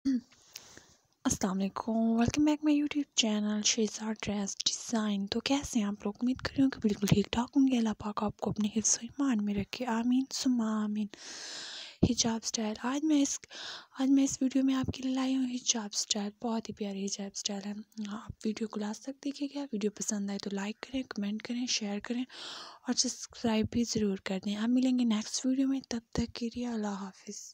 अस्सलाम वालेकुम, welcome back my YouTube channel Shezar dress design. तो कैसे हैं आप लोग? उम्मीद कर रही हूँ कि बिल्कुल ठीक ठाक होंगे। अल्लाह पाक आपको अपने हिफ्ज़ व ईमान में रखे, आमीन सुम्मा आमीन। हिजाब स्टाइल आज मैं इस वीडियो में आपके लिए लाई हूँ हिजाब स्टाइल। बहुत ही प्यारी हिजाब स्टाइल है। आप वीडियो को लास्ट तक देखिएगा। वीडियो पसंद आए तो लाइक करें, कमेंट करें, शेयर करें और सब्सक्राइब भी ज़रूर कर दें। आप मिलेंगे नेक्स्ट वीडियो में, तब तक के लिए अल्लाह हाफिज़।